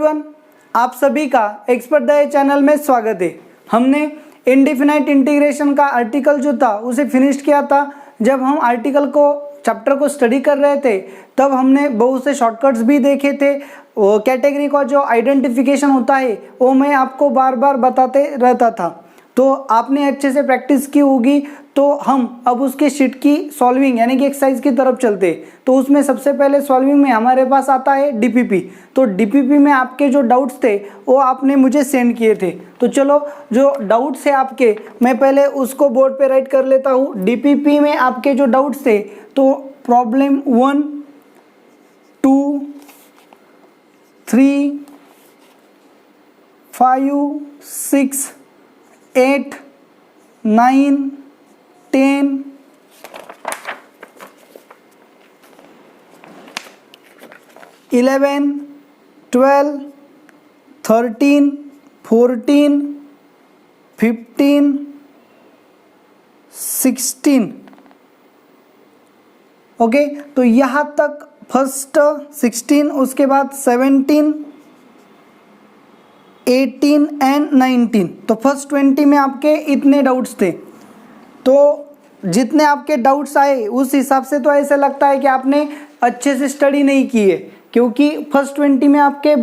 Everyone, आप सभी का एक्सपर्ट डाय चैनल में स्वागत है। हमने इनडिफिनाइट इंटीग्रेशन का आर्टिकल जो था उसे फिनिश किया था। जब हम आर्टिकल को चैप्टर को स्टडी कर रहे थे तब हमने बहुत से शॉर्टकट्स भी देखे थे। कैटेगरी का जो आइडेंटिफिकेशन होता है वो मैं आपको बार बार बताते रहता था, तो आपने अच्छे से प्रैक्टिस की होगी। तो हम अब उसके शीट की सॉल्विंग यानी कि एक्सरसाइज की तरफ चलते। तो उसमें सबसे पहले सॉल्विंग में हमारे पास आता है डीपीपी। तो डीपीपी में आपके जो डाउट्स थे वो आपने मुझे सेंड किए थे। तो चलो जो डाउट्स है आपके, मैं पहले उसको बोर्ड पे राइट कर लेता हूँ। डीपीपी में आपके जो डाउट्स थे, तो प्रॉब्लम 1, 2, 3, 5, 6, 8, 9, 10, 11, 12, 13, 14, 15, 16। ओके, तो यहाँ तक फर्स्ट 16, उसके बाद 17, 18 एंड 19। तो फर्स्ट 20 में आपके इतने डाउट्स थे। तो जितने आपके डाउट्स आए उस हिसाब से तो ऐसा लगता है कि आपने अच्छे से स्टडी नहीं की है, क्योंकि फर्स्ट 20 में आपके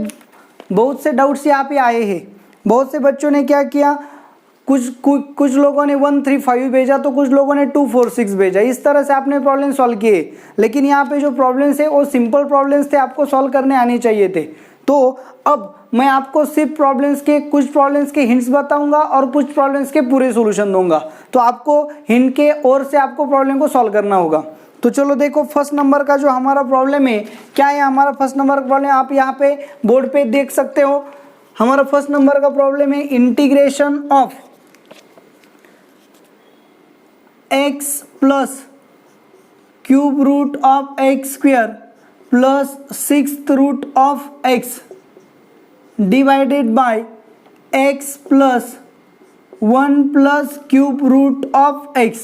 बहुत से डाउट्स यहाँ पे आए हैं। बहुत से बच्चों ने क्या किया, कुछ लोगों ने 1, 3, 5 भेजा, तो कुछ लोगों ने 2, 4, 6 भेजा। इस तरह से आपने प्रॉब्लम सॉल्व किए। लेकिन यहाँ पे जो प्रॉब्लम्स है वो सिंपल प्रॉब्लम्स थे, आपको सॉल्व करने आने चाहिए थे। तो अब मैं आपको सिर्फ कुछ प्रॉब्लम्स के हिंट्स बताऊंगा और कुछ प्रॉब्लम्स के पूरे सॉल्यूशन दूंगा। तो आपको हिंट के और से आपको प्रॉब्लम को सॉल्व करना होगा। तो चलो देखो, फर्स्ट नंबर का जो हमारा प्रॉब्लम है, क्या है हमारा फर्स्ट नंबर का प्रॉब्लम, आप यहाँ पे बोर्ड पे देख सकते हो। हमारा फर्स्ट नंबर का प्रॉब्लम है integration of x plus cube root of x square plus 6th root of x divided by x plus 1 plus cube root of x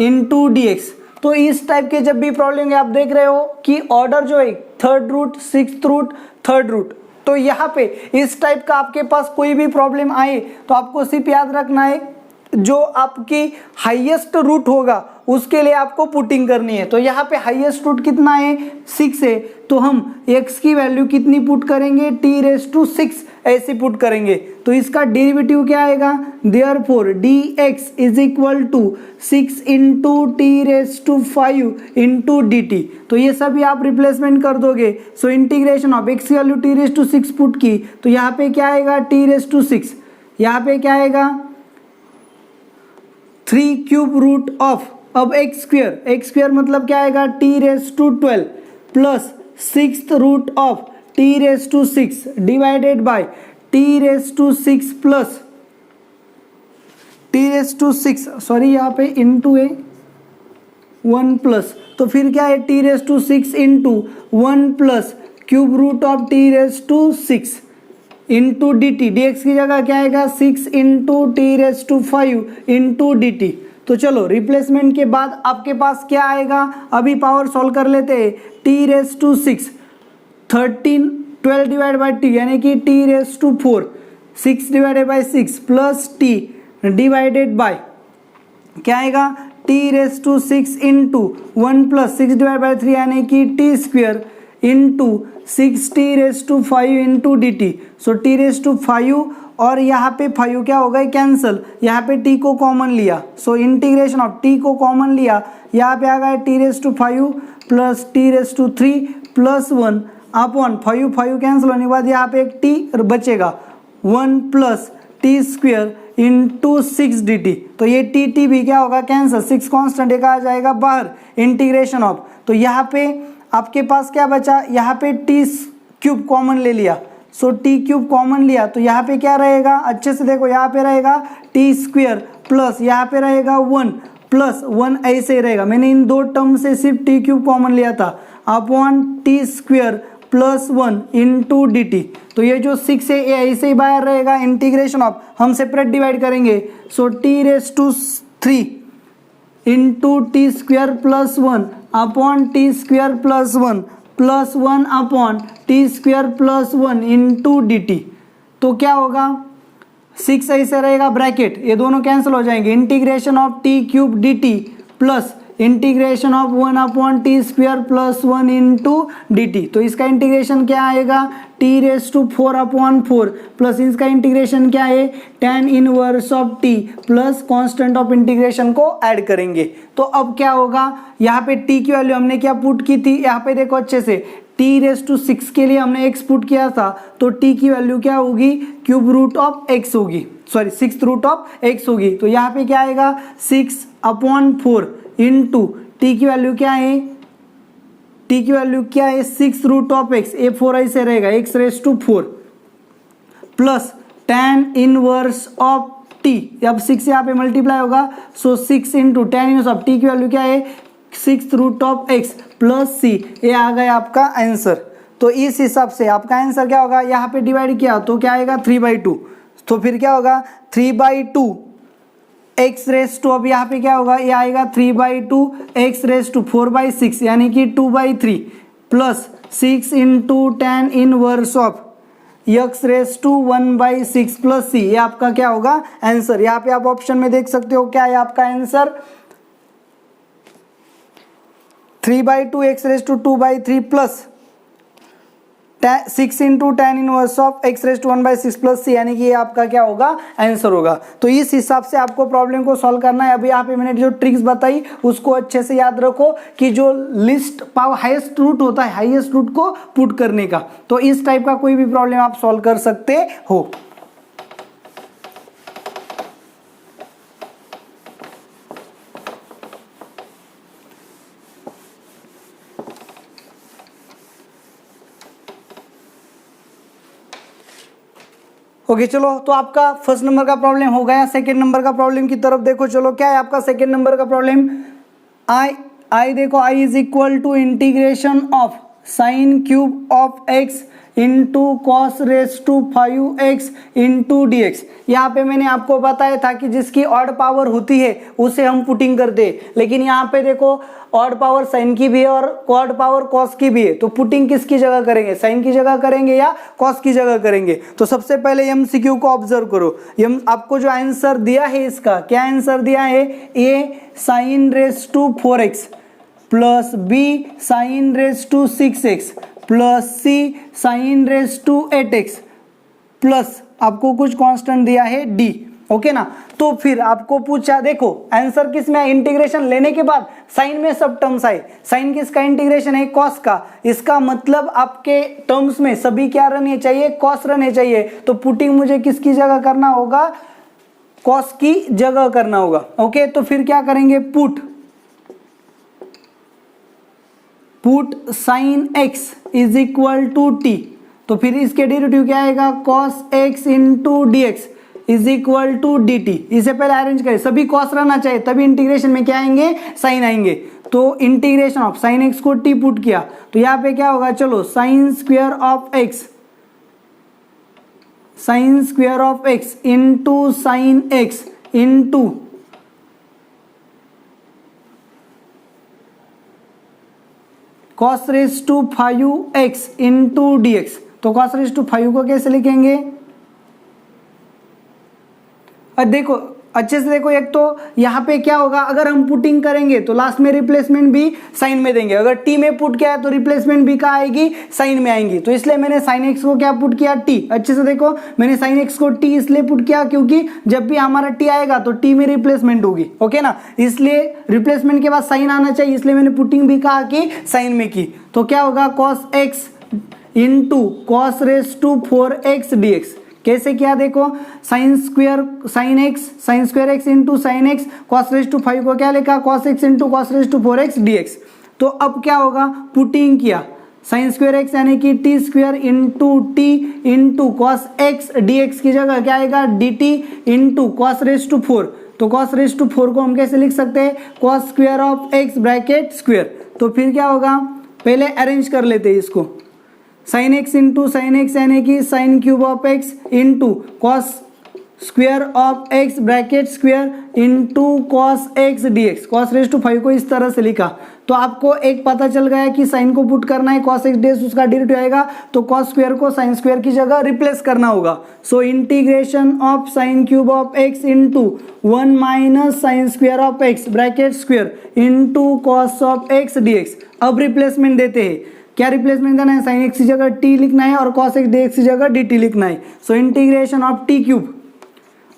into dx। तो इस टाइप के जब भी प्रॉब्लम है, आप देख रहे हो कि ऑर्डर जो है 3rd root, 6th root, 3rd root. तो यहाँ पे इस टाइप का आपके पास कोई भी प्रॉब्लम आए तो आपको सिर्फ याद रखना है जो आपकी हाईएस्ट रूट होगा उसके लिए आपको पुटिंग करनी है। तो यहाँ पे हाईएस्ट रूट कितना है, 6 है। तो हम x की वैल्यू कितनी पुट करेंगे, t⁻6 ऐसे पुट करेंगे। तो इसका डेरिवेटिव क्या आएगा, therefore dx is equal to 6 into t⁵5 into dt। तो ये सभी आप रिप्लेसमेंट कर दोगे। सो इंटीग्रेशन ऑफ x की वैल्यू t⁻6 पुट की, तो यहाँ पे क्या आएगा t⁻6, यहाँ पे क्या आएगा 3 क्यूब रूट ऑफ, अब एक्स स्क्वायर मतलब क्या आएगा t⁻12 plus 6th root of t⁻6 divided by t⁻6 plus t⁻6, sorry यहाँ पे इंटू है 1 प्लस, तो फिर क्या है t⁻6 into 1 plus cube root of t⁻6 into dt। dx की जगह क्या आएगा 6 इंटू t⁻5 इंटू dt। तो चलो रिप्लेसमेंट के बाद आपके पास क्या आएगा, अभी पावर सॉल्व कर लेते हैं। t⁻6 12 डिवाइड बाई टी यानी कि t⁻4 6 divided by 6 plus t divided by क्या आएगा t⁻6 into 1 plus 6 divide by 3 यानी कि t² into 6t⁻5 into dt। सो t⁻5 और यहाँ पे 5 क्या हो गए कैंसल, यहाँ पे t को कॉमन लिया। सो इंटीग्रेशन ऑफ t को कॉमन लिया, यहाँ पे आ गया t⁻5 plus t⁻3 plus 1 upon 5 cancel होने के बाद यहाँ पे एक t बचेगा 1 प्लस t² इंटू 6 dt। तो ये t भी क्या होगा कैंसिल, 6 कॉन्स्टेंट एक आ जाएगा बाहर, इंटीग्रेशन ऑफ। तो यहाँ पे आपके पास क्या बचा, यहाँ पे t³ कॉमन ले लिया। सो t³ कॉमन लिया तो यहाँ पे क्या रहेगा, अच्छे से देखो, यहाँ पे रहेगा t² प्लस यहाँ पे रहेगा 1 प्लस 1 ऐसे ही रहेगा। मैंने इन दो टर्म से सिर्फ t³ कॉमन लिया था upon t² plus 1 into dt। तो ये जो 6 है ये ऐसे ही बाहर रहेगा, इंटीग्रेशन ऑफ हम सेपरेट डिवाइड करेंगे। सो t⁻3 into t² plus 1 upon t² plus 1 plus 1 upon T square plus 1 into D T. तो क्या होगा, 6 ऐसे रहेगा ब्रैकेट, ये दोनों कैंसिल हो जाएंगे, integration of T cube D T plus integration of 1 upon T square plus 1 into D T. तो इसका इंटीग्रेशन क्या आएगा, T raise to 4 upon 4 plus इसका इंटीग्रेशन क्या है, tan inverse of T plus constant of integration को add करेंगे। तो अब क्या होगा, यहाँ पे टी की वैल्यू हमने क्या पुट की थी, यहाँ पे देखो अच्छे से, टी रेस टू 6 के लिए हमने x पुट किया था, तो t की वैल्यू क्या होगी, क्यूब रूट ऑफ x होगी, सॉरी 6 रूट ऑफ x होगी। तो यहाँ पे क्या आएगा 6 अपॉन 4 इंटू टी की वैल्यू क्या है, टी की वैल्यू क्या है 6 रूट ऑफ x, ये 4 ऐसे रहेगा, x raise to 4 plus tan inverse of t, अब 6 यहाँ पे मल्टीप्लाई होगा, so 6 into tan inverse of t की वैल्यू क्या है 6 root of x plus c, ये आ गया आपका आंसर। तो इस हिसाब से आपका आंसर क्या होगा, यहाँ पे डिवाइड किया तो क्या आएगा 3/2, तो फिर क्या होगा 3/2 x रेस टू, अब यहाँ पे क्या होगा, ये आएगा 3/2 x रेस टू 4/6 यानी कि 2/3 plus 6 into tan inverse of x raise to 1/6 plus c, ये आपका क्या होगा आंसर। यहाँ पे आप ऑप्शन में देख सकते हो क्या है आपका answer, 3/2 x raise to 2/3 plus 6 into tan inverse of x raise to 1/6 plus c, यानी कि ये आपका क्या होगा आंसर होगा। तो इस हिसाब से आपको प्रॉब्लम को सॉल्व करना है। अभी यहाँ पे मैंने जो ट्रिक्स बताई उसको अच्छे से याद रखो कि जो लिस्ट पावर हाईएस्ट रूट होता है, हाईएस्ट रूट को पुट करने का, तो इस टाइप का कोई भी प्रॉब्लम आप सॉल्व कर सकते हो। ओके चलो, तो आपका फर्स्ट नंबर का प्रॉब्लम हो गया। सेकंड नंबर का प्रॉब्लम की तरफ देखो, चलो क्या है आपका सेकंड नंबर का प्रॉब्लम, आई देखो i is equal to integration of sine cube of x into cos raise to 5x into D X. यहाँ पे मैंने आपको बताया था कि जिसकी ऑड पावर होती है उसे हम पुटिंग करते हैं, लेकिन यहाँ पे देखो ऑड पावर साइन की भी है और ऑड पावर कॉस की भी है, तो पुटिंग किसकी जगह करेंगे, साइन की जगह करेंगे या कॉस की जगह करेंगे। तो सबसे पहले एमसीक्यू को ऑब्जर्व करो, आपको जो आंसर दिया है इसका क्या आंसर दिया है, A sine raise to 4x plus B sine raise to 6x plus C sine raise to 8x plus आपको कुछ कांस्टेंट दिया है d, ओके ना। तो फिर आपको पूछा, देखो आंसर किस में है, इंटीग्रेशन लेने के बाद साइन में सब टर्म्स आए, साइन किसका इंटीग्रेशन है, कॉस का, इसका मतलब आपके टर्म्स में सभी क्या रहने चाहिए, कॉस रहने चाहिए। तो पुटिंग मुझे किसकी जगह करना होगा, कॉस की जगह करना होगा, ओके। तो फिर क्या करेंगे, put sine x is equal to t, तो फिर इसके डेरिवेटिव क्या आएगा, cos x into D x is equal to D T. इसे पहले अरेंज करें, सभी cos रहना चाहिए तभी इंटीग्रेशन में क्या आएंगे, साइन आएंगे। तो इंटीग्रेशन ऑफ साइन x को t पुट किया तो यहाँ पे क्या होगा, चलो sine square of x into sine x into cos raise to 5x into D x. तो cos रेस टू 5 को कैसे लिखेंगे, देखो अच्छे से देखो, एक तो यहाँ पे क्या होगा, अगर हम पुटिंग करेंगे तो लास्ट में रिप्लेसमेंट भी साइन में देंगे, अगर टी में पुट किया है तो रिप्लेसमेंट भी कहाँ आएगी, साइन में आएंगी। तो इसलिए मैंने साइन एक्स को क्या पुट किया, टी। अच्छे से देखो, मैंने साइन एक्स को टी इसलिए पुट किया क्योंकि जब भी हमारा टी आएगा तो टी में रिप्लेसमेंट होगी, ओके ना, इसलिए रिप्लेसमेंट के बाद साइन आना चाहिए, इसलिए मैंने पुटिंग भी कहा कि साइन में की। तो क्या होगा, cos x into cos raise to 4x dx। कैसे किया, देखो sine square x into sine x, cos raise to 5 को क्या लिखा, cos x into cos raise to 4x dx। तो अब क्या होगा, पुटिंग किया, साइन स्क्वायर एक्स यानी कि t square into t into cos x dx की जगह क्या आएगा, dt into cos raise to 4। तो कॉस रेस टू 4 को हम कैसे लिख सकते हैं, cos square of x bracket square. तो फिर क्या होगा, पहले अरेंज कर लेते हैं इसको, sine x into sine x यानी कि sine cube of x into cos square of x bracket square into cos x D x. Cos raise to 5 को इस तरह से लिखा तो आपको एक पता चल गया कि साइन को पुट करना है, कॉस एक्स डी एक्स उसका डेरिवेटिव आएगा तो कॉस स्क्वायर को साइन स्क्वायर की जगह रिप्लेस करना होगा। सो integration of sine cube of x into 1 minus sign square of x bracket square into cos of x D x. अब रिप्लेसमेंट देते हैं, क्या रिप्लेसमेंट करना है, साइन एक्स की जगह टी लिखना है और कॉस एक्स डी एक्स की जगह डी टी लिखना है। So integration of T cube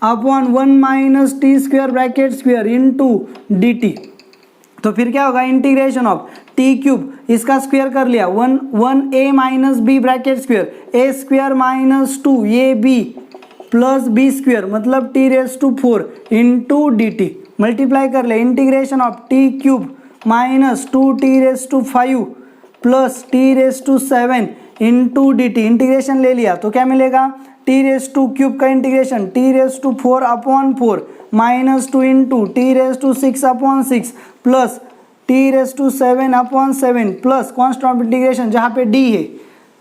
upon 1 minus T square bracket square into D T. तो फिर क्या होगा, इंटीग्रेशन ऑफ टी क्यूब, इसका स्क्वायर कर लिया 1 A minus B bracket square A square minus 2 A B plus B square मतलब T raise to 4 into D T. Multiply कर ले, integration of T cube minus 2 T raise to 5 plus T raise to 7 into D t. Integration ले लिया तो क्या मिलेगा, t raise to cube का integration t raise to 4 upon 4 minus 2 into t raise to 6 upon 6 plus T raise to 7 upon 7 plus constant of integration जहाँ पे D है।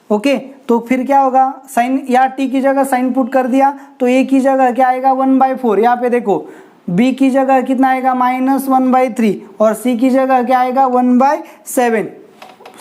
Okay तो फिर क्या होगा, साइन या टी की जगह साइन पुट कर दिया तो ए की जगह क्या आएगा 1/4। यहाँ पे देखो बी की जगह कितना आएगा -1/3 और सी की जगह क्या आएगा 1/7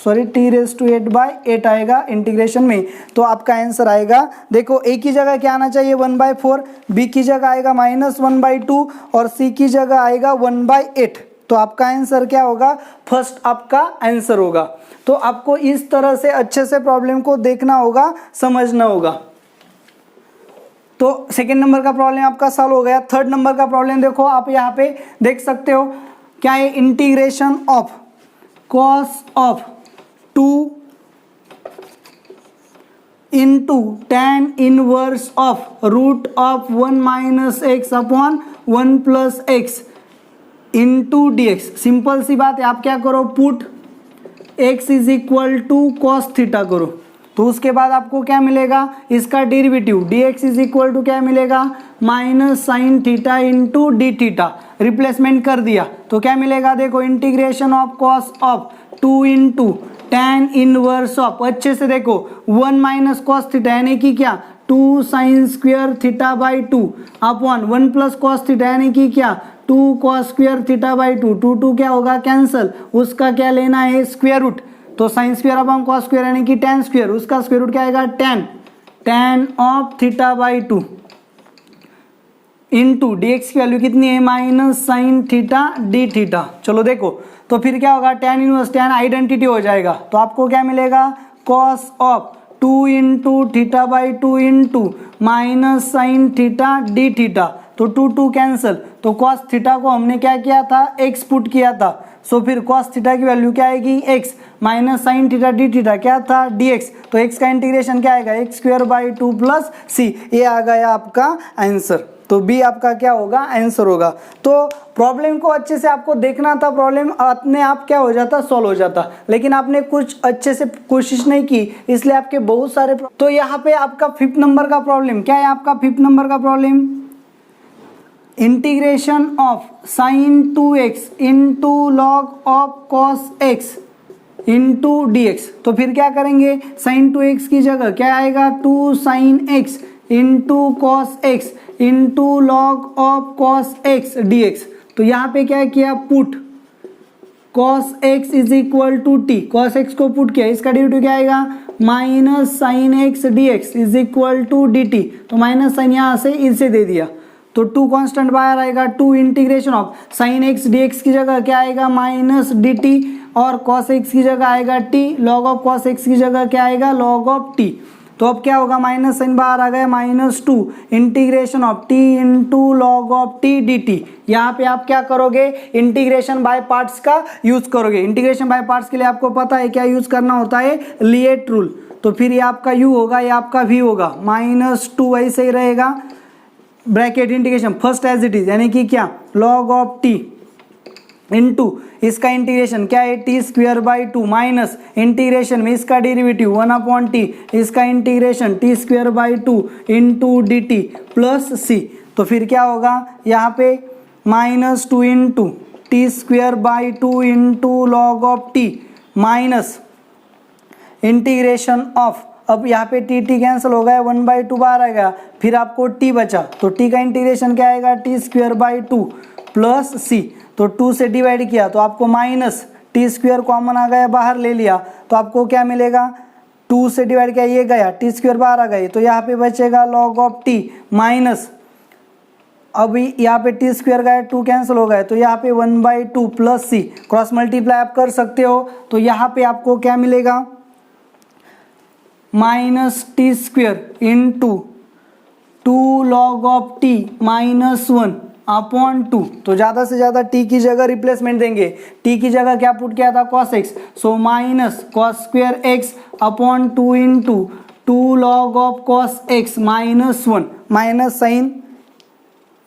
सॉरी टी रेज टू 8/8 आएगा इंटीग्रेशन में। तो आपका आंसर आएगा, देखो ए की जगह क्या आना चाहिए 1/4, बी की जगह आएगा -1/2 और सी की जगह आएगा 1/8। तो आपका आंसर क्या होगा, फर्स्ट आपका आंसर होगा। तो आपको इस तरह से अच्छे से प्रॉब्लम को देखना होगा, समझना होगा। तो सेकेंड नंबर का प्रॉब्लम आपका सॉल्व हो गया। थर्ड नंबर का प्रॉब्लम देखो, आप यहाँ पे देख सकते हो क्या है, integration of cos of 2 into tan inverse of root of 1 minus X upon 1 plus x into D X. Simple सी बात है, आप क्या करो, put x is equal to cos theta करो तो उसके बाद आपको क्या मिलेगा, इसका derivative dx is equal to क्या मिलेगा minus sine theta into D theta. Replacement कर दिया तो क्या मिलेगा, देखो integration of cos of 2 into tan inverse of, अच्छे से देखो 1 माइनस कॉस थीटा यानी कि क्या 2 sine square theta by 2 upon 1 plus cos theta यानी कि क्या 2 कॉस स्क्वायर थीटा बाई 2। 2 क्या होगा कैंसल, उसका क्या लेना है स्क्वायर रूट। तो sine square upon cos square यानी कि tan स्क्वायर, उसका स्क्वायर रूट क्या आएगा tan of theta by 2 into D x की वैल्यू कितनी है minus sine theta D theta. चलो देखो तो फिर क्या होगा, tan इनवर्स tan आइडेंटिटी हो जाएगा तो आपको क्या मिलेगा, cos of 2 into theta by 2 into minus sine theta D theta. तो 2 कैंसल तो कॉस थीटा को हमने क्या किया था, x पुट किया था। सो फिर कॉस थीटा की वैल्यू क्या आएगी x minus sine theta D theta क्या था dx। तो x का इंटीग्रेशन क्या आएगा x²/2 प्लस c। ये आ गया आपका आंसर। तो बी आपका क्या होगा, आंसर होगा। तो प्रॉब्लम को अच्छे से आपको देखना था, प्रॉब्लम अपने आप क्या हो जाता, सॉल्व हो जाता, लेकिन आपने कुछ अच्छे से कोशिश नहीं की इसलिए आपके बहुत सारे। तो यहाँ पे आपका 5th नंबर का प्रॉब्लम क्या है, आपका 5th नंबर का problem integration of sign 2x into log of cos x into D x. तो फिर क्या करेंगे, साइन 2x की जगह क्या आएगा 2 sine x into cos x into log of cos x d x. तो यहाँ पे क्या किया, put cos x is equal to t, cos x को पुट किया, इसका डेरिवेटिव क्या आएगा minus sine x d x is equal to D T. तो माइनस साइन यहाँ से इसे दे दिया तो 2 कांस्टेंट बाहर आएगा, 2 integration of sine x dx की जगह क्या आएगा माइनस डी टी और कॉस x की जगह आएगा t, log of cos x की जगह क्या आएगा लॉग ऑफ t। तो अब क्या होगा, माइनस साइन बाहर आ गया, -2 integration of t into log of t D T. यहाँ पे आप क्या करोगे, इंटीग्रेशन बाय पार्ट्स का यूज करोगे। इंटीग्रेशन बाय पार्ट्स के लिए आपको पता है क्या यूज करना होता है, लिएट रूल। तो फिर ये आपका u होगा, ये आपका v होगा, -2 ऐसे ही रहेगा, bracket integration first as it is यानी कि क्या लॉग ऑफ टी इंटू इसका इंटीग्रेशन क्या है t²/2 माइनस इंटीग्रेशन में इसका डेरिवेटिव 1/t, इसका integration t²/2 into D T plus c। तो फिर क्या होगा, यहाँ पे -2 into t² into log of t minus integration of अब यहाँ पे टी टी कैंसिल हो गया, 1/2 बाहर आ गया, फिर आपको टी बचा, तो टी का इंटीग्रेशन क्या आएगा, t² प्लस सी, तो 2 से डिवाइड किया तो आपको माइनस t² कॉमन आ गया, बाहर ले लिया तो आपको क्या मिलेगा, 2 से डिवाइड किया ये गया, t² बाहर आ गई, तो यहाँ पे बचेगा log ऑफ t माइनस, अभी यहाँ पे t² गया, 2 कैंसिल हो गए, तो यहाँ पे 1/2 प्लस सी, क्रॉस मल्टीप्लाई आप कर सकते हो, तो यहाँ पे आपको क्या मिलेगा, minus t² into 2 log of t minus 1/2, तो ज़्यादा से ज़्यादा t की जगह रिप्लेसमेंट देंगे, t की जगह क्या पुट किया था, cos x, so minus cos² x/2 into 2 log of cos x minus 1, minus sine,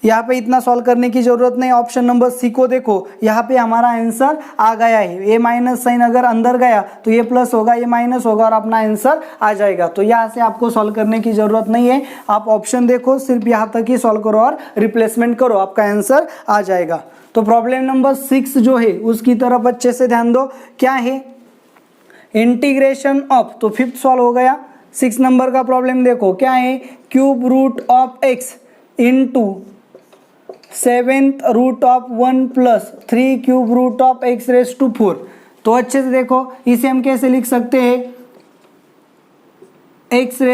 यहाँ पे इतना सॉल्व करने की जरूरत नहीं, ऑप्शन नंबर सी को देखो, यहाँ पे हमारा आंसर आ गया है, ये माइनस साइन अगर अंदर गया तो ये प्लस होगा, ये माइनस होगा और अपना आंसर आ जाएगा, तो यहाँ से आपको सॉल्व करने की जरूरत नहीं है, आप ऑप्शन देखो, सिर्फ यहाँ तक ही सॉल्व करो और रिप्लेसमेंट करो, आपका आंसर आ जाएगा। तो प्रॉब्लम नंबर 6 जो है उसकी तरफ अच्छे से ध्यान दो, क्या है, इंटीग्रेशन ऑफ, तो 5th सॉल्व हो गया। 6 नंबर का प्रॉब्लम देखो, क्या है, cube root of x into 7th root of 1 plus 3 cube root of x⁴, तो अच्छे से देखो, इसे हम कैसे लिख सकते हैं, x⁴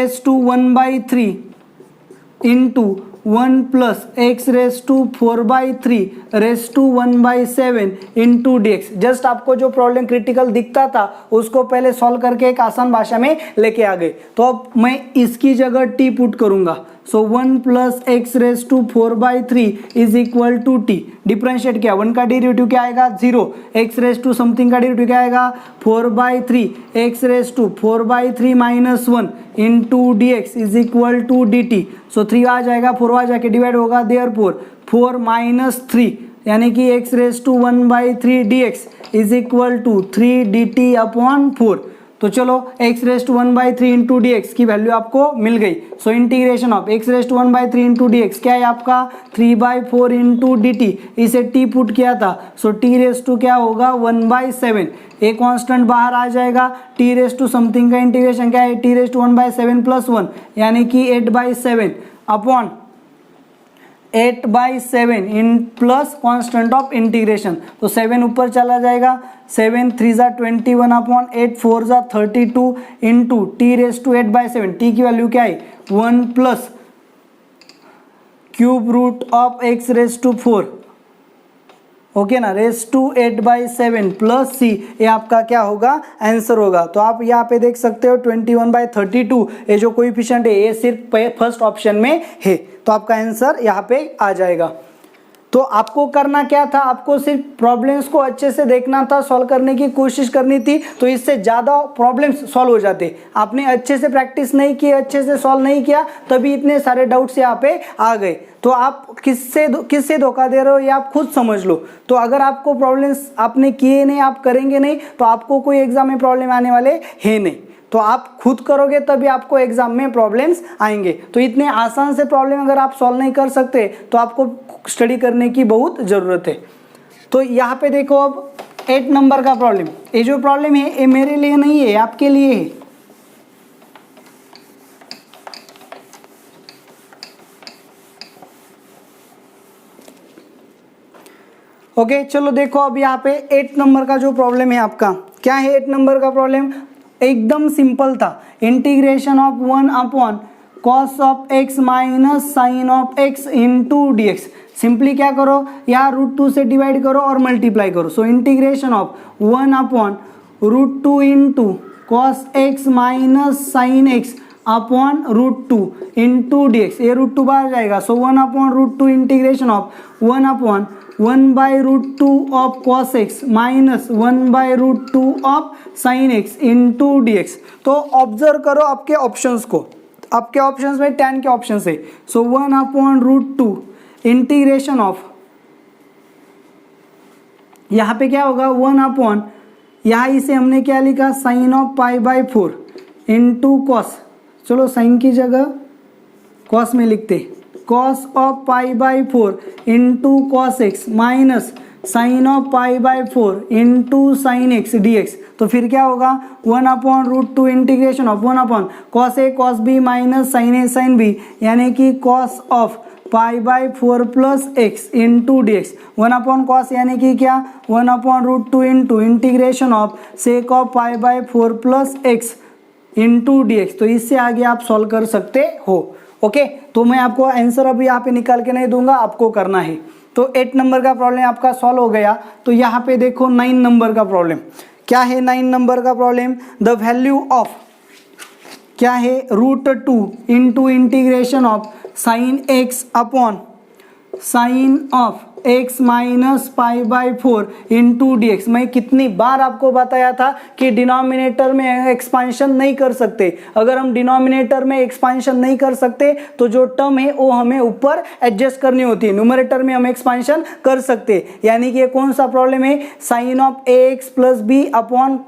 into 1 plus x⁴ 1/7 into dx। Just आपको जो प्रॉब्लम क्रिटिकल दिखता था उसको पहले सॉल्व करके एक आसान भाषा में लेके आ गए, तो अब मैं इसकी जगह t पुट करूंगा, so 1 plus x⁴ is equal to t, differentiate किया, 1 का डेरिवेटिव क्या आएगा, 0, x⁴ समथिंग का डेरिवेटिव क्या आएगा, 4/3, x⁴ minus 1 into dx is equal to dt, so 3 आ जाएगा, 4 आ जाके डिवाइड होगा, देयरफॉर 4 माइनस 3 यानी कि x⁴ dx is equal to 3 dt/4, तो चलो x⁴ इंटू dx की वैल्यू आपको मिल गई, सो integration of x⁴ into dx क्या है आपका, 3/4 इंटू dt, इसे t पुट किया था, सो t क्या होगा, 1/7, एक कांस्टेंट बाहर आ जाएगा, t समथिंग का इंटीग्रेशन क्या है, t1/7 प्लस 1 यानी कि 8/7 अपॉन 8/7 इन प्लस कांस्टेंट ऑफ इंटीग्रेशन, तो 7 ऊपर चला जाएगा, 7 3 21 अपॉन 8 4 32 इंटू t⁸ t की वैल्यू क्या है, 1 plus cube root of x⁴, okay ना, ⁸8/7 प्लस सी, ये आपका क्या होगा, आंसर होगा। तो आप यहाँ पे देख सकते हो 21/32, ये जो कोएफिशिएंट है ये सिर्फ फर्स्ट ऑप्शन में है, तो आपका आंसर यहाँ पे आ जाएगा। तो आपको करना क्या था, आपको सिर्फ प्रॉब्लम्स को अच्छे से देखना था, सॉल्व करने की कोशिश करनी थी, तो इससे ज़्यादा प्रॉब्लम्स सॉल्व हो जाते। आपने अच्छे से प्रैक्टिस नहीं की, अच्छे से सॉल्व नहीं किया, तभी इतने सारे डाउट्स यहाँ पे आ गए। तो आप किससे धोखा दे रहे हो ये आप खुद समझ लो। तो अगर आपको प्रॉब्लम्स आपने किए नहीं, आप करेंगे नहीं, तो आपको कोई एग्जाम में प्रॉब्लम आने वाले है नहीं। तो आप खुद करोगे तभी आपको एग्जाम में प्रॉब्लम्स आएंगे। तो इतने आसान से प्रॉब्लम अगर आप सॉल्व नहीं कर सकते तो आपको स्टडी करने की बहुत ज़रूरत है। तो यहाँ पे देखो, अब 8 नंबर का प्रॉब्लम, ये जो प्रॉब्लम है ये मेरे लिए नहीं है, आपके लिए है। ओके, चलो देखो, अब यहाँ पे 8 नंबर का जो प्रॉब्लम है आपका, क्या है 8 नंबर का प्रॉब्लम, एकदम सिंपल था। Integration of 1 upon cos of x minus sine of x into dx। Simply क्या करो, यहाँ √2 से डिवाइड करो और मल्टीप्लाई करो। So integration of 1 upon √2 into cos x minus sine x upon √2 into dx, ये √2 बाहर जाएगा। So 1 upon √2 integration of 1 upon 1/√2 of cos x minus 1/√2 of sin x into dx। तो ऑब्जर्व करो आपके ऑप्शंस को, आपके ऑप्शंस में tan के ऑप्शन है। सो 1 अपॉन √2 इंटीग्रेशन ऑफ, यहाँ पे क्या होगा 1 अपॉन, यहाँ इसे हमने क्या लिखा, साइन ऑफ π/4 इंटू कॉस, चलो साइन की जगह कॉस में लिखते, cos of π/4 into cos X minus sine of pi by 4 into sine X D x. तो फिर क्या होगा 1/√2 integration of 1 cos A cos B minus sine A sine B, यानी कि cos of pi by 4 plus x into D X. 1/cos यानी कि क्या 1/√2 into integration of sake of pi by 4 plus x into D x. तो इससे आगे आप solve कर सकते हो। ओके, तो मैं आपको आंसर अभी यहाँ पे निकाल के नहीं दूंगा, आपको करना है। तो 8 नंबर का प्रॉब्लम आपका सॉल्व हो गया। तो यहाँ पे देखो 9 नंबर का प्रॉब्लम क्या है। 9 नंबर का प्रॉब्लम, द वैल्यू ऑफ क्या है √2 into integration of sine x upon sine of x minus pi by 4 into D x. मैं कितनी बार आपको बताया था कि डिनोमिनेटर में एक्सपांशन नहीं कर सकते। अगर हम डिनोमिनेटर में एक्सपांशन नहीं कर सकते तो जो टर्म है वो हमें ऊपर एडजस्ट करनी होती है, न्यूमरेटर में हम एक्सपांशन कर सकते। यानी कि ये कौन सा प्रॉब्लम है, sine of ax plus B upon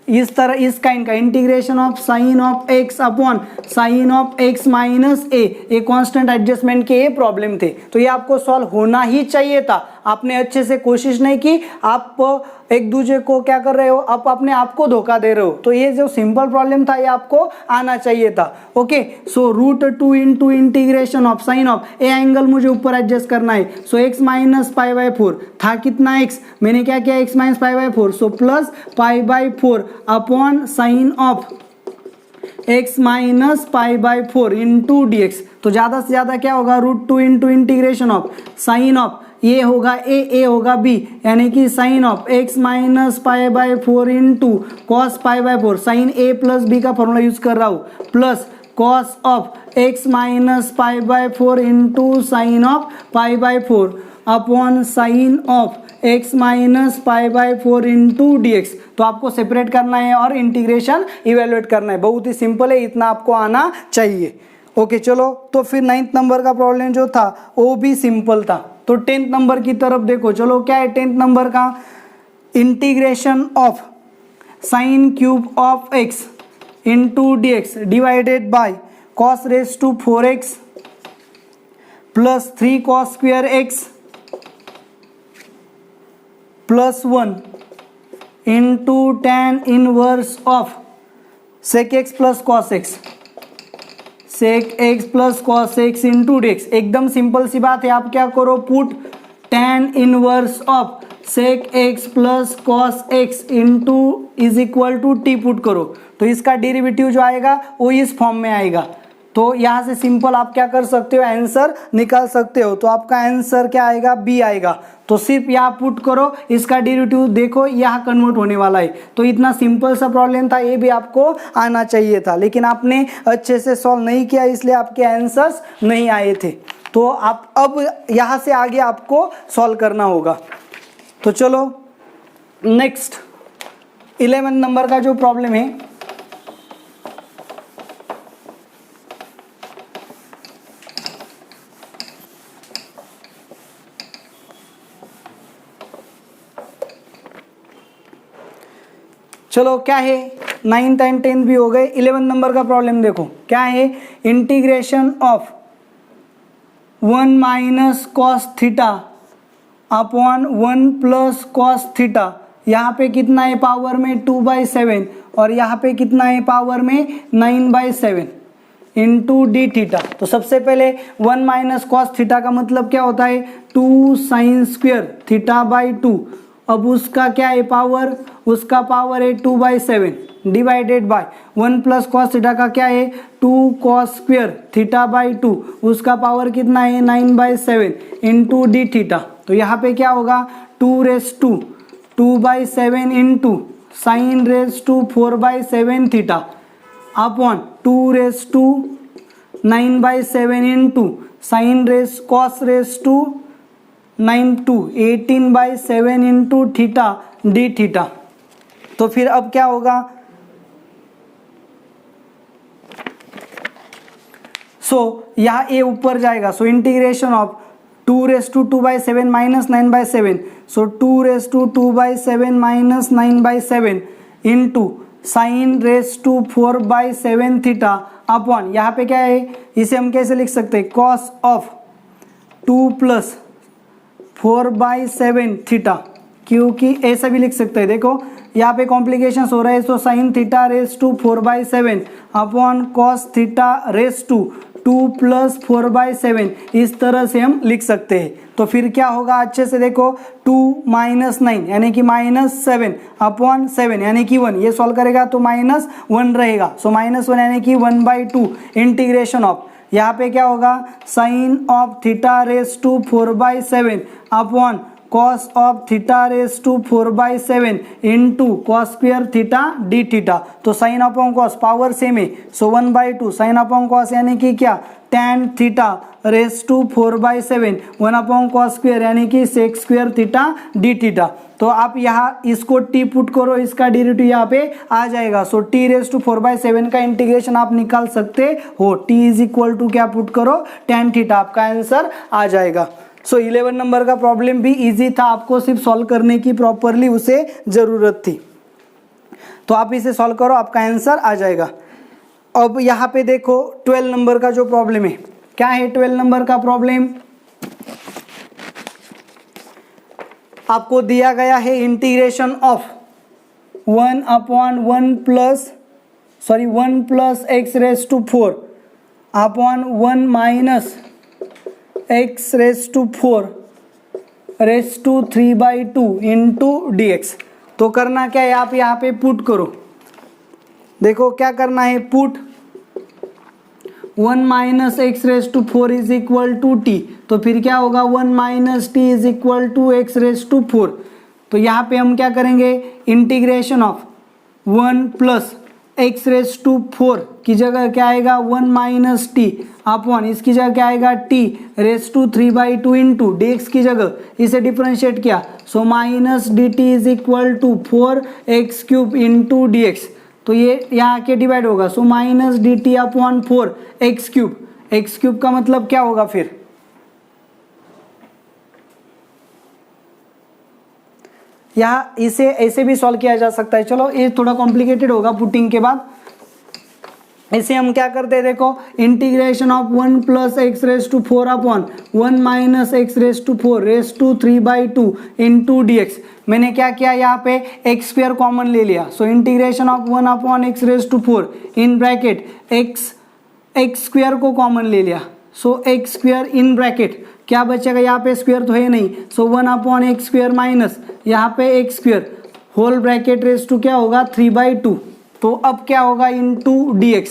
इस तरह इस काइंड का integration of sine of x upon sine of x minus A, ये कांस्टेंट एडजस्टमेंट के ये प्रॉब्लम थे। तो ये आपको सॉल्व होना ही चाहिए था। आपने अच्छे से कोशिश नहीं की, आप एक दूसरे को क्या कर रहे हो, आप अपने आप को धोखा दे रहे हो। तो ये जो सिंपल प्रॉब्लम था ये आपको आना चाहिए था। Okay, so √2 into integration of sine of A, angle मुझे ऊपर एडजस्ट करना है। सो x माइनस पाई बाय 4 था कितना x, मैंने क्या किया x minus pi by 4, so plus pi by 4 upon sine of x minus pi by 4 into D x. तो ज़्यादा से ज़्यादा क्या होगा √2 into integration of sine of ये होगा ए होगा बी, यानी कि sine of x minus pi by 4 into cos pi by 4, sine a plus b का फॉर्मूला यूज कर रहा हूँ, plus cos of x minus pi by 4 into sine of pi by 4 upon sine of x minus pi by 4 into D x. तो आपको separate करना है और integration evaluate करना है। बहुत ही सिंपल है, इतना आपको आना चाहिए। ओके चलो, तो फिर 9th नंबर का प्रॉब्लम जो था वो भी सिंपल था। तो 10th नंबर की तरफ देखो। चलो क्या है 10th नंबर का, integration of sine cube of x into D x divided by cos raise to 4x plus 3 cos square x plus 1 into tan inverse of sec x plus cos x, sec x plus cos x into D x. एकदम simple सी बात है। आप क्या करो, put tan inverse of sec x plus cos x into is equal to T put करो। तो इसका डेरिवेटिव जो आएगा वो इस फॉर्म में आएगा। तो यहाँ से सिंपल आप क्या कर सकते हो, आंसर निकाल सकते हो। तो आपका आंसर क्या आएगा, बी आएगा। तो सिर्फ यहाँ पुट करो, इसका डेरिवेटिव देखो यहाँ कन्वर्ट होने वाला है। तो इतना सिंपल सा प्रॉब्लम था, ये भी आपको आना चाहिए था, लेकिन आपने अच्छे से सॉल्व नहीं किया, इसलिए आपके आंसर्स नहीं आए थे। तो आप अब यहाँ से आगे आपको सॉल्व करना होगा। तो चलो नेक्स्ट 11 नंबर का जो प्रॉब्लम है, चलो क्या है 9th एंड 10th भी हो गए। 11 नंबर का प्रॉब्लम देखो क्या है, integration of 1 minus cos theta upon 1 plus cos theta. यहाँ पे कितना है पावर में 2/7 और यहाँ पे कितना है पावर में 9/7 इंटू डी थीटा। तो सबसे पहले 1 माइनस कॉस थीटा का मतलब क्या होता है, 2 साइन स्क्वेयर थीटा बाई 2। अब उसका क्या है पावर, उसका पावर है 2/7 divided by 1 plus cos theta का क्या है 2 कॉस स्क्वेयर थीटा बाई 2, उसका पावर कितना है 9/7 इंटू डी थीटा। तो यहाँ पे क्या होगा 2/7 into sine raise to 4/7 theta upon 2/9/7 into sine raise cos raise to 18/7 into theta D theta. तो फिर अब क्या होगा, यहाँ ए ऊपर जाएगा। So integration of 2/2/7 minus 9/7, so 2/2/7 minus 9/7 into sine raise to 4/7 theta upon, यहाँ पे क्या है, इसे हम कैसे लिख सकते हैं, कॉस ऑफ 2 प्लस 4/7 थीटा, क्योंकि ऐसा भी लिख सकते हैं, देखो यहाँ पे कॉम्प्लिकेशन हो रहा है, तो sine theta raise to 4/7 upon cos theta raise to 2 + 4/7, इस तरह से हम लिख सकते हैं। तो फिर क्या होगा अच्छे से देखो, 2 - 9 यानी कि -7 अपॉन 7 यानी कि 1, ये सॉल्व करेगा तो -1 रहेगा, सो -1 यानी कि 1/2 इंटीग्रेशन ऑफ, यहाँ पे क्या होगा sine of theta raise to 4/7 upon cos of theta raise to 4/7 into cos square theta D theta. तो sine upon cos power same है, सो 1/2 साइन अपॉन कॉस यानी कि क्या tan theta raise to 4/7 1 upon cos square यानी कि sec square theta D theta. तो आप यहाँ इसको t पुट करो, इसका डेरिवेटिव यहाँ पे आ जाएगा, सो t रेस टू 4/7 का इंटीग्रेशन आप निकाल सकते हो, t = क्या पुट करो tan थीटा, आपका आंसर आ जाएगा। सो 11 नंबर का प्रॉब्लम भी इजी था, आपको सिर्फ सॉल्व करने की प्रॉपरली उसे जरूरत थी, तो आप इसे सॉल्व करो, आपका आंसर आ जाएगा। अब यहाँ पे देखो 12 नंबर का जो प्रॉब्लम है, क्या है 12 नंबर का प्रॉब्लम, आपको दिया गया है integration of 1 plus x raise to 4 upon 1 minus x raise to 4 raise to 3/2 into dx। तो करना क्या है, आप यहाँ पे पुट करो, देखो क्या करना है, put 1 minus x raise to 4 is equal to t, तो फिर क्या होगा 1 minus t is equal to x raise to 4। तो यहाँ पे हम क्या करेंगे, integration of 1 plus x raise to 4 की जगह क्या आएगा 1 माइनस टी अपॉन इसकी जगह क्या आएगा T raise to 3/2 into D x की जगह इसे डिफ्रेंशिएट किया, so minus d t is equal to 4x³ into D x. तो ये यहाँ के डिवाइड होगा, so minus d t upon 4x³, x³ का मतलब क्या होगा, फिर यहाँ इसे ऐसे भी सॉल्व किया जा सकता है। चलो ये थोड़ा कॉम्प्लिकेटेड होगा पुटिंग के बाद, इसे हम क्या करते हैं, देखो integration of 1 plus x raise to 4 upon 1 minus x raise to 4 raise to 3/2 into D x. मैंने क्या किया, यहाँ पे x² कॉमन ले लिया, so integration of 1 upon x raise to 4 in bracket x² को कॉमन ले लिया, सो x² इन ब्रैकेट क्या बचेगा, यहाँ पे स्क्वायर तो है नहीं, सो 1 अपॉन x² माइनस यहाँ पे x² whole bracket raise to क्या होगा 3/2। तो अब क्या होगा इंटू dx,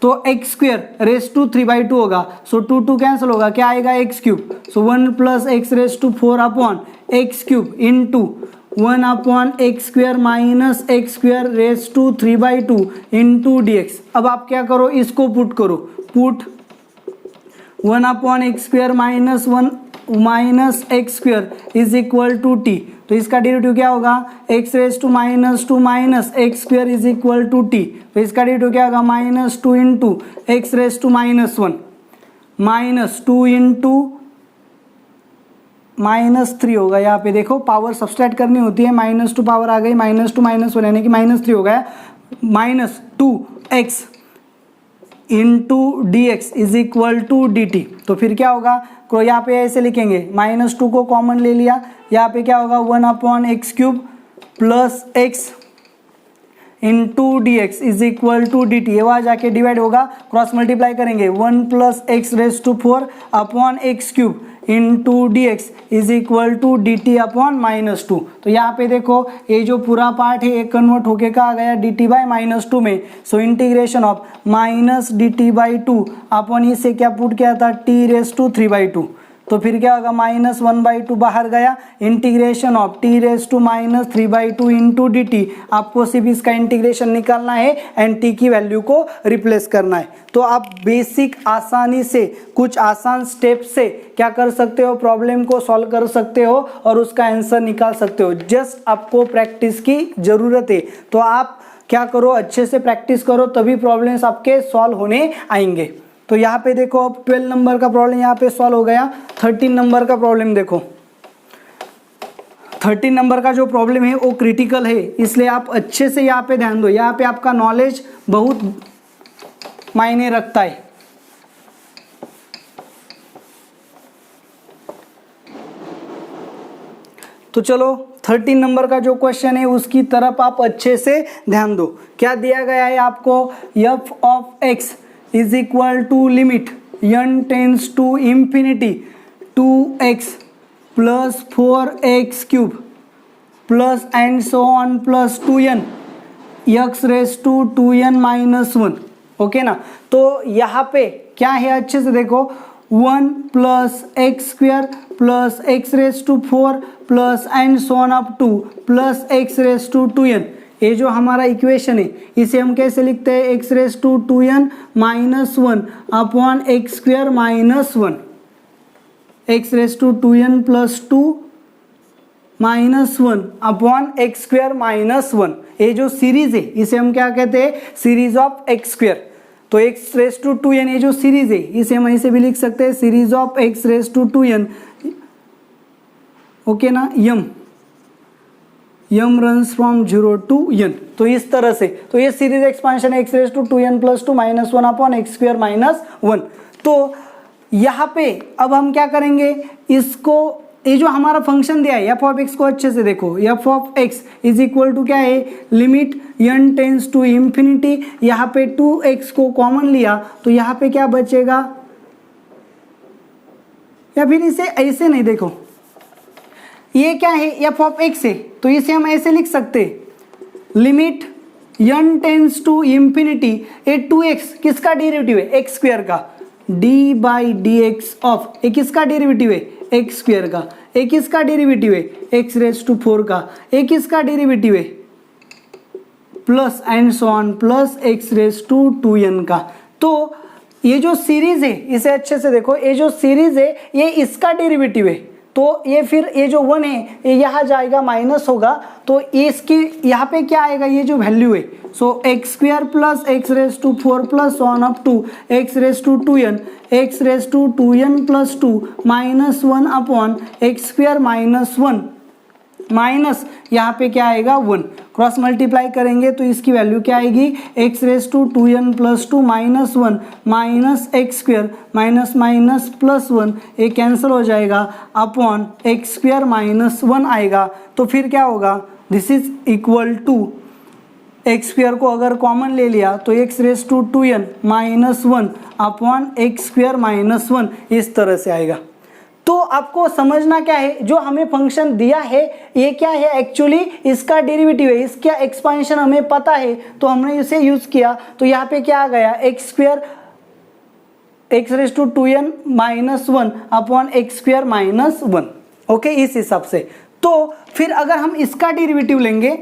तो x² रेस टू 3/2 होगा, सो 2 कैंसिल होगा, क्या आएगा x³, so 1 plus x raise to 4 upon x³ into 1 upon x² minus x² raise to 3/2 into dx। अब आप क्या करो, इसको पुट करो, put 1 upon x² minus 1 minus x² is equal to t, तो इसका डेरिवेटिव क्या होगा x raise to -2 minus x² is equal to t, तो इसका डेरिवेटिव क्या होगा -2 into x raise to -1 -2 into -3 होगा, यहाँ पे देखो पावर सब्सट्रैक्ट करनी होती है, -2 पावर आ गई, -2 -1 यानी कि -3 हो गया, -2x into D x is equal to D T. तो फिर क्या होगा, तो यहाँ पे ऐसे लिखेंगे, -2 को कॉमन ले लिया, यहाँ पे क्या होगा 1 upon x³ plus x into D x is equal to D t, ये वहाँ जाके डिवाइड होगा, क्रॉस मल्टीप्लाई करेंगे 1 plus x raise to 4 upon x³ into D x is equal to D t upon -2। तो यहाँ पे देखो ये जो पूरा पार्ट है ये कन्वर्ट होके क्या आ गया डी टी बाई -2 में, सो integration of minus d T by 2 upon इसे क्या पुट किया था टी रेस टू 3/2, तो फिर क्या होगा -1/2 बाहर गया, integration of t raise to -3/2 into D t. आपको सिर्फ इसका इंटीग्रेशन निकालना है एंड टी की वैल्यू को रिप्लेस करना है। तो आप बेसिक आसानी से कुछ आसान स्टेप से क्या कर सकते हो, प्रॉब्लम को सॉल्व कर सकते हो और उसका आंसर निकाल सकते हो, जस्ट आपको प्रैक्टिस की ज़रूरत है। तो आप क्या करो, अच्छे से प्रैक्टिस करो, तभी प्रॉब्लम्स आपके सॉल्व होने आएंगे। तो यहाँ पे देखो अब 12 नंबर का प्रॉब्लम यहाँ पे सॉल्व हो गया। 13 नंबर का प्रॉब्लम देखो, 13 नंबर का जो प्रॉब्लम है वो क्रिटिकल है, इसलिए आप अच्छे से यहाँ पे ध्यान दो, यहाँ पे आपका नॉलेज बहुत मायने रखता है। तो चलो 13 नंबर का जो क्वेश्चन है उसकी तरफ आप अच्छे से ध्यान दो। क्या दिया गया है आपको, f of x is equal to limit n tends to infinity 2x plus 4x cube plus and so on plus 2n x raise to 2n minus 1। Okay ना, तो यहाँ पे क्या है अच्छे से देखो, 1 plus x square plus x raise to 4 plus and so on up to plus x raise to 2n। ये जो हमारा इक्वेशन है इसे हम कैसे लिखते हैं, x raise to 2n minus 1 upon x square minus 1, x raise to 2n plus 2 minus 1 upon x square minus 1। ये जो सीरीज है इसे हम क्या कहते हैं, सीरीज ऑफ एक्स स्क्वायर। तो एक्स रेस टू 2n ये जो सीरीज है इसे हम ऐसे भी लिख सकते हैं, series of x raise to 2n। Okay ना, यम रन्स फ्रॉम 0 टू n। तो इस तरह से तो ये सीरीज एक्सपांशन है x raise to 2n plus 2 minus 1 upon x square minus 1। तो यहाँ पे अब हम क्या करेंगे, इसको ये जो हमारा फंक्शन दिया है एफ ऑफ एक्स को अच्छे से देखो, f of x is equal to क्या है, limit n tends to infinity. यहाँ पे 2x को कॉमन लिया तो यहाँ पे क्या बचेगा, या फिर इसे ऐसे नहीं, देखो ये क्या है एफ ऑफ एक्स है तो इसे हम ऐसे लिख सकते, limit n tends to infinity, ये 2x किसका डेरिवेटिव है, एक्स स्क्वायर का, d by d x of, ये किसका डेरिवेटिव है, एक्स स्क्वायर का, एक किसका डेरिवेटिव है, एक्स रेस टू 4 का, एक किसका डेरिवेटिव है, plus and so on plus x raise to 2n का। तो ये जो सीरीज है इसे अच्छे से देखो, ये जो सीरीज है ये इसका डेरिवेटिव है, तो ये फिर ये जो 1 है ये यहाँ जाएगा माइनस होगा, तो ये इसकी यहाँ पे क्या आएगा, ये जो वैल्यू है, so x square plus x raise to 4 plus on up to x raise to 2n, x raise to 2n plus 2 minus 1 upon x square minus 1 minus यहाँ पे क्या आएगा 1, क्रॉस मल्टीप्लाई करेंगे तो इसकी वैल्यू क्या आएगी, x raise to 2n plus 2 minus 1 minus x square minus minus plus 1, ये कैंसिल हो जाएगा अपॉन एक्स स्क्वायर माइनस 1 आएगा। तो फिर क्या होगा, this is equal to x square को अगर कॉमन ले लिया तो x raise to 2n minus 1 upon x square minus 1 इस तरह से आएगा। तो आपको समझना क्या है, जो हमें फंक्शन दिया है ये क्या है, एक्चुअली इसका डेरिवेटिव है, इसका एक्सपांशन हमें पता है तो हमने इसे यूज किया, तो यहाँ पे क्या आ गया, x square x raise to 2n minus 1 upon x square minus 1। Okay, इस हिसाब से। तो फिर अगर हम इसका डेरिवेटिव लेंगे,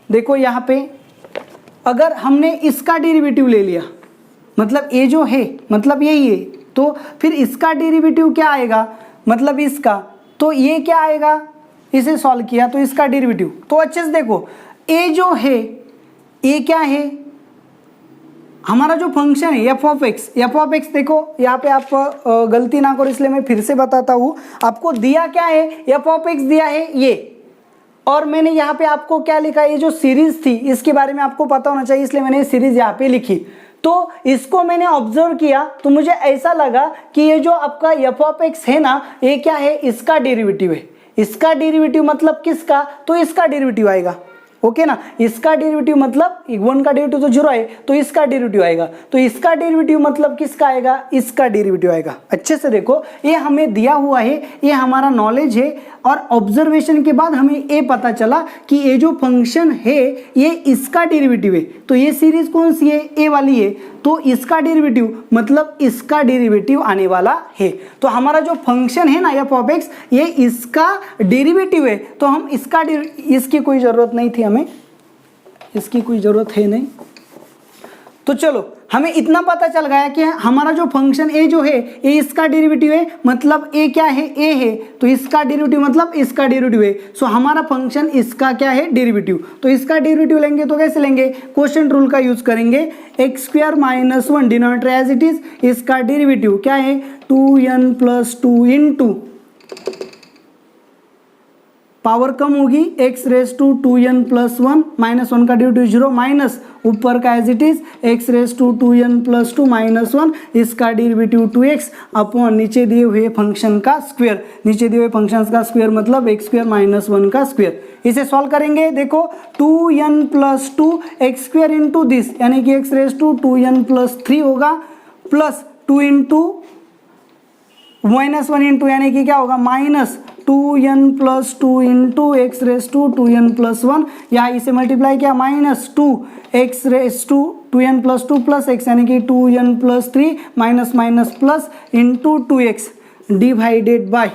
देखो यहाँ पे अगर हमने इसका डेरिवेटिव ले लिया, मतलब ये जो है मतलब यही है, तो फिर इसका डेरिवेटिव क्या आएगा, मतलब इसका, तो ये क्या आएगा, इसे सॉल्व किया तो इसका डेरिवेटिव, तो अच्छे से देखो ये जो है ये क्या है, हमारा जो फंक्शन है एफ ऑफ एक्स देखो यहाँ पे आप गलती ना करो इसलिए मैं फिर से बताता हूँ, आपको दिया क्या है, एफ ऑफ एक्स दिया है ये, और मैंने यहाँ पे आपको क्या लिखा, ये जो सीरीज थी इसके बारे में आपको पता होना चाहिए इसलिए मैंने सीरीज यहाँ पे लिखी। तो इसको मैंने ऑब्जर्व किया तो मुझे ऐसा लगा कि ये जो आपका एफ ऑफ एक्स है ना, ये क्या है, इसका डेरिवेटिव है। इसका डेरिवेटिव मतलब किसका, तो इसका डेरिवेटिव आएगा। ओके ना, इसका डेरिवेटिव मतलब 1 का डेरिवेटिव तो 0 है तो इसका डेरिवेटिव आएगा, तो इसका डेरिवेटिव मतलब किसका आएगा, इसका डेरिवेटिव आएगा। अच्छे से देखो ये हमें दिया हुआ है, ये हमारा नॉलेज है, और ऑब्जर्वेशन के बाद हमें ये पता चला कि ये जो फंक्शन है ये इसका डेरिवेटिव है, तो ये सीरीज कौन सी है, ए वाली है, तो इसका डेरिवेटिव मतलब इसका डेरिवेटिव आने वाला है। तो हमारा जो फंक्शन है ना एफ ऑफ एक्स ये इसका डेरिवेटिव है, तो हम इसका इसकी कोई ज़रूरत नहीं थी, हमें इसकी कोई ज़रूरत है नहीं। तो चलो हमें इतना पता चल गया कि हमारा जो फंक्शन ए जो है ये इसका डेरिवेटिव है, मतलब ए क्या है, ए है, तो इसका डेरिवेटिव मतलब इसका डेरिवेटिव है। सो हमारा फंक्शन इसका क्या है, डेरिवेटिव। तो इसका डेरिवेटिव लेंगे तो कैसे लेंगे, क्वोशिएंट रूल का यूज करेंगे, x square minus 1 denominator as it is, इसका डेरिवेटिव क्या है 2n प्लस 2 इंटू पावर कम होगी, x raise to 2n plus 1 minus 1 का डेरिवेटिव 0 माइनस ऊपर का as it is x raise to 2n plus 2 minus 1 इसका डेरिवेटिव 2x अपॉन नीचे दिए हुए फंक्शन का स्क्वायर, नीचे दिए हुए फंक्शन का स्क्वायर मतलब एक्स स्क्वायर माइनस 1 का स्क्वायर। इसे सॉल्व करेंगे, देखो 2n plus 2 x square into this यानी कि x raise to 2n plus 3 होगा प्लस 2 इंटू माइनस 1 इंटू यानी कि क्या होगा minus 2n plus 2 into x raise to 2n plus 1, यहाँ इसे मल्टीप्लाई किया minus 2 x raise to 2n plus 2 plus x यानी कि 2n plus 3 minus minus plus into 2x divided by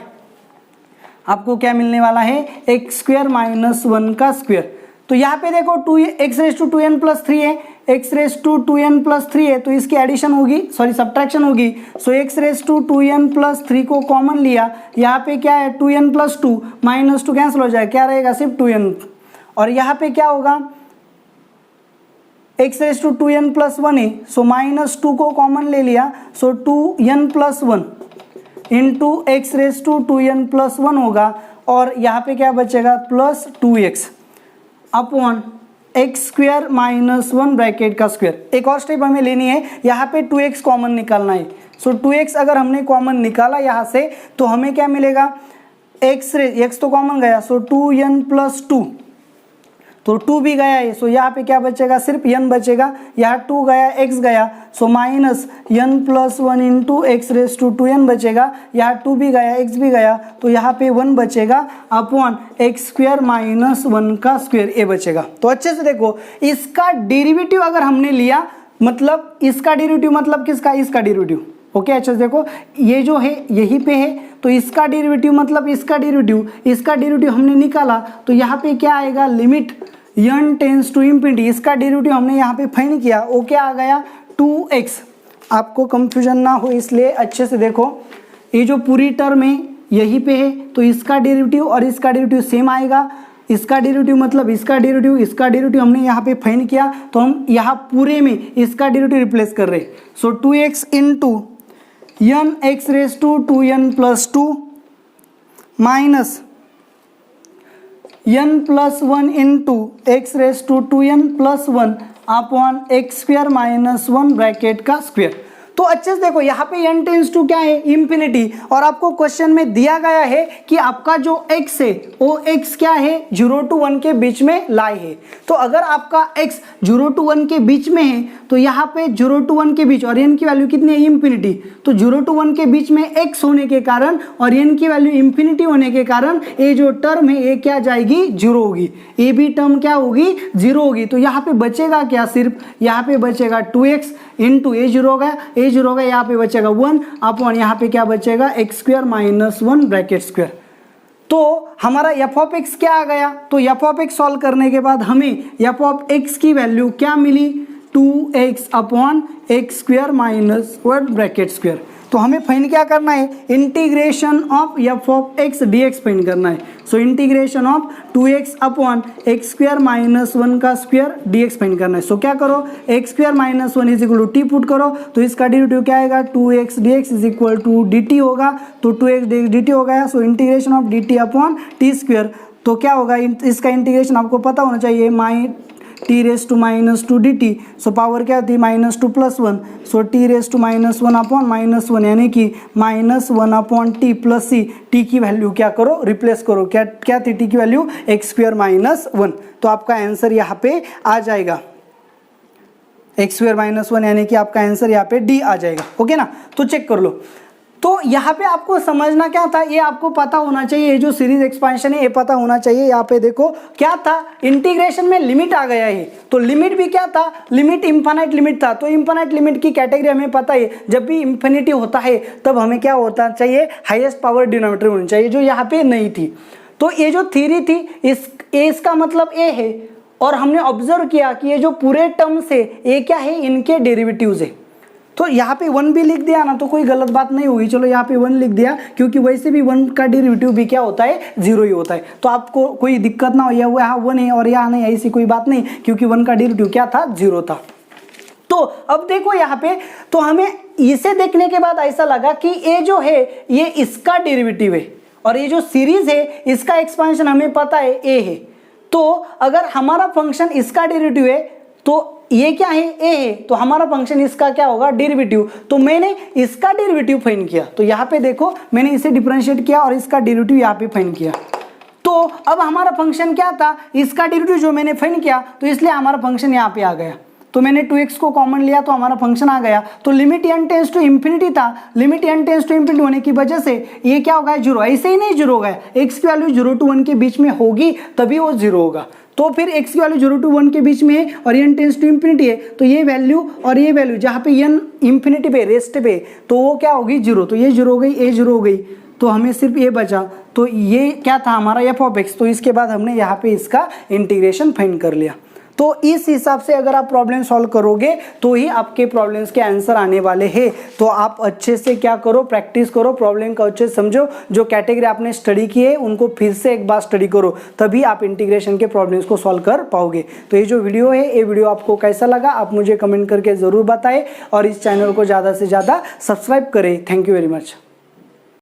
आपको क्या मिलने वाला है एक्स स्क्वायर माइनस 1 का स्क्वायर। तो यहाँ पे देखो 2 x raise to 2n plus 3 है, x raise to 2n plus 3 है तो इसकी एडिशन होगी, सॉरी सब्ट्रैक्शन होगी। So x raise to 2n plus 3 को कॉमन लिया, यहाँ पे क्या है 2n प्लस 2 माइनस 2 कैंसिल हो जाए, क्या रहेगा सिर्फ 2n। और यहाँ पे क्या होगा x raise to 2n plus 1 है, सो माइनस 2 को कॉमन ले लिया, so 2n plus 1 into x raise to 2n plus 1 होगा और यहाँ पे क्या बचेगा plus 2x upon x square minus 1 bracket का स्क्वायर। एक और स्टेप हमें लेनी है, यहाँ पे 2x कॉमन निकालना है। सो 2x अगर हमने कॉमन निकाला यहाँ से तो हमें क्या मिलेगा एक्स तो कॉमन गया, सो 2n प्लस 2 तो 2 भी गया है, सो यहाँ पे क्या बचेगा सिर्फ n बचेगा, यहाँ 2 गया x गया, so minus n plus 1 into x raise to 2n बचेगा, यहाँ 2 भी गया x भी गया तो यहाँ पे 1 बचेगा अपॉन एक्स स्क्वायर माइनस 1 का स्क्वायर ये बचेगा। तो अच्छे से देखो इसका डेरिवेटिव अगर हमने लिया मतलब इसका डेरिवेटिव मतलब किसका, इसका डेरिवेटिव। ओके अच्छे से देखो ये जो है यहीं पे है तो इसका डेरिवेटिव मतलब इसका डेरिवेटिव हमने निकाला तो यहाँ पे क्या आएगा limit n tends to infinity, इसका डेरिवेटिव हमने यहाँ पे फाइंड किया, वो क्या आ गया 2x। आपको कंफ्यूजन ना हो इसलिए अच्छे से देखो ये जो पूरी टर्म है यहीं पे है तो इसका डेरिवेटिव और इसका डेरिवेटिव सेम आएगा, इसका डेरिवेटिव मतलब इसका डेरिवेटिव हमने यहाँ पे फाइंड किया तो हम यहाँ पूरे में इसका डेरिवेटिव रिप्लेस कर रहे हैं। So 2x into n x raise to 2n plus 2 minus n plus 1 into x raise to 2n plus 1 upon x square minus 1 bracket का स्क्वायर। तो अच्छे से देखो यहाँ पे n टेंस टू क्या है इंफिनिटी और आपको क्वेश्चन में दिया गया है कि आपका जो x है वो x क्या है 0 to 1 के बीच में लाई है। तो अगर आपका x 0 to 1 के बीच में है तो यहाँ पे 0 to 1 के बीच और n की वैल्यू कितनी है इंफिनिटी, तो 0 to 1 के बीच में x होने के कारण और n की वैल्यू इंफिनिटी होने के कारण ये जो टर्म है ये क्या जाएगी 0 होगी, ये भी टर्म क्या होगी 0 होगी। तो यहाँ पे बचेगा क्या सिर्फ यहाँ पे बचेगा 2x इंटू ए 0 होगा यहाँ पे बचेगा 1 अपॉन यहाँ पे क्या बचेगा x square minus 1 bracket square. तो हमारा एफ ऑफ एक्स क्या आ गया, तो एफ ऑफ एक्स सॉल्व करने के बाद हमें एफ ऑफ एक्स की वैल्यू क्या मिली 2x upon x square minus 1 bracket square. तो हमें फाइंड क्या करना है integration of F of x D x find करना है। So integration of 2x upon x square minus 1 का स्क्वायर डी एक्स फाइंड करना है। सो क्या करो x square minus 1 is equal to T put करो तो इसका डेरिवेटिव क्या आएगा 2x dx is equal to dt होगा, तो 2x dx dt हो गया। So integration of dt upon T square, तो क्या होगा इसका इंटीग्रेशन आपको पता होना चाहिए माई T raise to minus 2 dt। So power क्या थी minus 2 plus 1, so T raise to minus 1 upon minus 1 यानी कि माइनस 1 अपॉन टी प्लस सी, टी की वैल्यू क्या करो रिप्लेस करो, क्या थी टी की वैल्यू एक्स स्क्वायर माइनस 1। तो आपका आंसर यहाँ पे आ जाएगा एक्स स्क्वायर माइनस 1 यानी कि आपका आंसर यहाँ पे डी आ जाएगा। ओके ना, तो चेक कर लो। तो यहाँ पे आपको समझना क्या था ये आपको पता होना चाहिए, ये जो सीरीज एक्सपेंशन है ये पता होना चाहिए। यहाँ पे देखो क्या था इंटीग्रेशन में लिमिट आ गया है, तो लिमिट भी क्या था लिमिट इंफिनिट लिमिट था। तो इंफिनिट लिमिट की कैटेगरी हमें पता है, जब भी इंफिनिटी होता है तब हमें क्या होता चाहिए हाईएस्ट पावर डिनोमिनेटर होनी चाहिए, जो यहाँ पे नहीं थी। तो ये जो थ्योरी थी इसका मतलब ये है और हमने ऑब्जर्व किया कि ये जो पूरे टर्म्स है ये क्या है इनके डेरिवेटिव्स है। तो यहाँ पे 1 भी लिख दिया ना तो कोई गलत बात नहीं होगी, चलो यहाँ पे 1 लिख दिया क्योंकि वैसे भी 1 का डेरिवेटिव भी क्या होता है 0 ही होता है। तो आपको कोई दिक्कत ना हो यहाँ 1 है और यहाँ नहीं, ऐसी कोई बात नहीं क्योंकि 1 का डेरिवेटिव क्या था 0 था। तो अब देखो यहाँ पे तो हमें इसे देखने के बाद ऐसा लगा कि ये जो है ये इसका डेरिवेटिव है और ये जो सीरीज है इसका एक्सपांशन हमें पता है ए है। तो अगर हमारा फंक्शन इसका डेरिवेटिव है तो ये क्या है ए है, तो हमारा फंक्शन इसका क्या होगा डेरिवेटिव। तो मैंने इसका डेरिवेटिव फाइंड किया, तो यहाँ पे देखो मैंने इसे डिफरेंशिएट किया और इसका डेरिवेटिव यहाँ पे फाइंड किया। तो अब हमारा फंक्शन क्या था, इसका डेरिवेटिव जो मैंने फाइंड किया, तो इसलिए हमारा फंक्शन यहाँ पे आ गया। तो मैंने 2x को कॉमन लिया तो हमारा फंक्शन आ गया। तो limit n tends to infinity था, limit n tends to infinity होने की वजह से ये क्या होगा, जीरो। ऐसे ही नहीं जीरो होगा, x की वैल्यू 0 to 1 के बीच में होगी तभी वो जीरो होगा। तो फिर x की वैल्यू 0 to 1 के बीच में है और n टेंस टू इंफिनिटी है, तो ये वैल्यू और ये वैल्यू जहाँ पे n इंफिनिटी पे रेस्ट पे, तो वो क्या होगी जीरो। तो ये जीरो हो गई, ये जीरो हो गई, तो हमें सिर्फ ये बचा। तो ये क्या था हमारा f ऑफ x। तो इसके बाद हमने यहाँ पे इसका इंटीग्रेशन फाइंड कर लिया। तो इस हिसाब से अगर आप प्रॉब्लम सॉल्व करोगे तो ही आपके प्रॉब्लम्स के आंसर आने वाले हैं। तो आप अच्छे से क्या करो, प्रैक्टिस करो, प्रॉब्लम का अच्छे से समझो, जो कैटेगरी आपने स्टडी की है उनको फिर से एक बार स्टडी करो, तभी आप इंटीग्रेशन के प्रॉब्लम्स को सॉल्व कर पाओगे। तो ये जो वीडियो है, ये वीडियो आपको कैसा लगा आप मुझे कमेंट करके ज़रूर बताएं और इस चैनल को ज़्यादा से ज़्यादा सब्सक्राइब करें। Thank you very much.